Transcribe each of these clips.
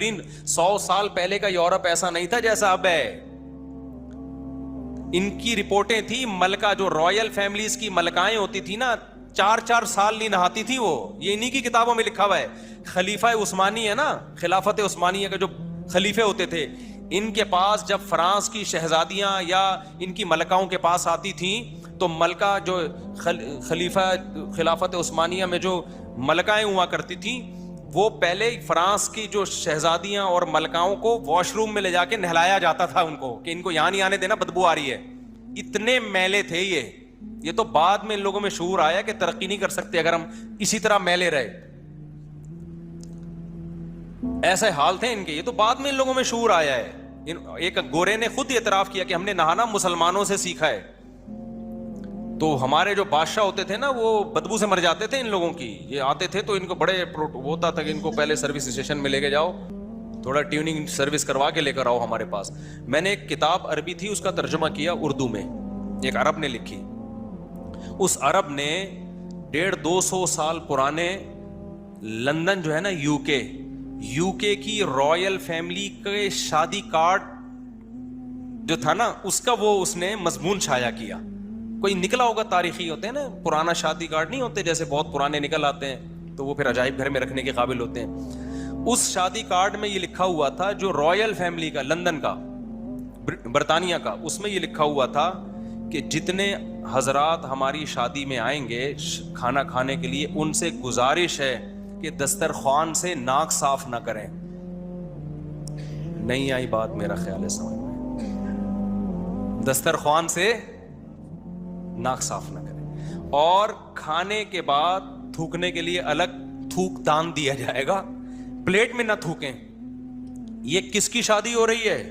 100 سال پہلے کا یورپ ایسا نہیں تھا جیسا اب ہے. ان کی رپورٹیں تھی ملکہ جو رائل فیملیز کی ملکائیں ہوتی تھی نا 4 سال نہیں نہاتی تھی وہ. یہ انہی کی کتابوں میں لکھا ہوا ہے. خلیفہ عثمانی ہے نا, خلافت عثمانیہ کے جو خلیفے ہوتے تھے, ان کے پاس جب فرانس کی شہزادیاں یا ان کی ملکاؤں کے پاس آتی تھیں تو ملکہ جو خلافت عثمانیہ میں جو ملکائیں ہوا کرتی تھیں وہ پہلے فرانس کی جو شہزادیاں اور ملکاؤں کو واش روم میں لے جا کے نہلایا جاتا تھا ان کو کہ ان کو یہاں نہیں آنے دینا, بدبو آ رہی ہے. اتنے میلے تھے یہ تو بعد میں ان لوگوں میں شعور آیا کہ ترقی نہیں کر سکتے اگر ہم اسی طرح میلے رہے. ایسے حال تھے ان کے, یہ تو بعد میں ان لوگوں میں شعور آیا ہے. ایک گورے نے خود اعتراف کیا کہ ہم نے نہانا مسلمانوں سے سیکھا ہے. تو ہمارے جو بادشاہ ہوتے تھے نا وہ بدبو سے مر جاتے تھے ان لوگوں کی. یہ آتے تھے تو ان کو بڑے ہوتا تھا کہ ان کو پہلے سروس اسٹیشن میں لے کے جاؤ, تھوڑا ٹیوننگ سروس کروا کے لے کر آؤ ہمارے پاس. میں نے ایک کتاب عربی تھی اس کا ترجمہ کیا اردو میں, ایک عرب نے لکھی. اس عرب نے 150-200 سال پرانے لندن جو ہے نا یو کے کی رائل فیملی کے شادی کارڈ جو تھا نا اس کا وہ اس نے مضمون چھایا کیا. کوئی نکلا ہوگا, تاریخی ہوتے ہیں نا پرانا شادی کارڈ نہیں ہوتے جیسے بہت پرانے نکل آتے ہیں تو وہ پھر عجائب گھر میں رکھنے کے قابل ہوتے ہیں. اس شادی کارڈ میں یہ لکھا ہوا تھا جو رائل فیملی کا لندن کا برطانیہ کا, اس میں یہ لکھا ہوا تھا کہ جتنے حضرات ہماری شادی میں آئیں گے کھانا کھانے کے لیے ان سے گزارش ہے کہ دسترخوان سے ناک صاف نہ کریں. نہیں آئی بات میرا خیال ہے سمجھ میں, دسترخوان سے ناک صاف نہ کریں. اور کھانے کے بعد تھوکنے کے لیے الگ تھوک دان دیا جائے گا, پلیٹ میں نہ تھوکیں. یہ کس کی شادی ہو رہی ہے؟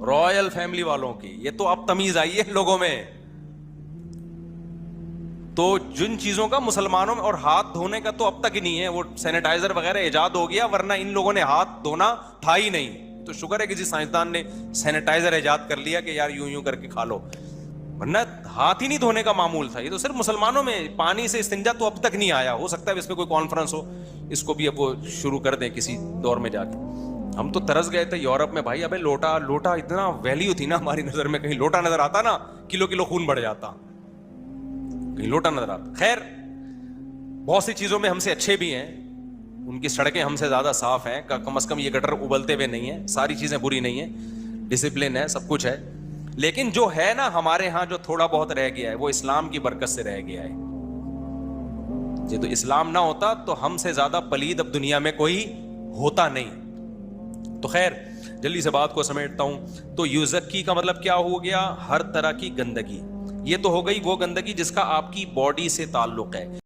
رائل فیملی والوں کی. یہ تو اب تمیز آئی ہے لوگوں میں. تو جن چیزوں کا مسلمانوں میں, اور ہاتھ دھونے کا تو اب تک ہی نہیں ہے, وہ سینیٹائزر وغیرہ ایجاد ہو گیا, ورنہ ان لوگوں نے ہاتھ دھونا تھا ہی نہیں. تو شکر ہے کسی سائنسدان نے سینیٹائزر ایجاد کر لیا کہ یار یوں کر کے کھا لو, ورنہ ہاتھ ہی نہیں دھونے کا معمول تھا. یہ تو صرف مسلمانوں میں. پانی سے استنجا تو اب تک نہیں آیا. ہو سکتا ہے اس پہ کوئی کانفرنس ہو, اس کو بھی اب وہ شروع کر دیں کسی دور میں جا کے. ہم تو ترس گئے تھے یورپ میں بھائی, ابے لوٹا اتنا ویلیو تھی نا ہماری نظر میں, کہیں لوٹا نظر آتا نا کلو خون بڑھ جاتا, کہیں لوٹا نظر آتا. خیر بہت سی چیزوں میں ہم سے اچھے بھی ہیں, ان کی سڑکیں ہم سے زیادہ صاف ہیں, کم از کم یہ گٹر ابلتے ہوئے نہیں ہیں, ساری چیزیں بری نہیں ہیں, ڈسپلن ہے, سب کچھ ہے. لیکن جو ہے نا ہمارے ہاں جو تھوڑا بہت رہ گیا ہے وہ اسلام کی برکت سے رہ گیا ہے. یہ تو اسلام نہ ہوتا تو ہم سے زیادہ پلید اب دنیا میں کوئی ہوتا نہیں. تو خیر جلدی سے بات کو سمیٹتا ہوں. تو یوزکی کا مطلب کیا ہو گیا؟ ہر طرح کی گندگی. یہ تو ہو گئی وہ گندگی جس کا آپ کی باڈی سے تعلق ہے.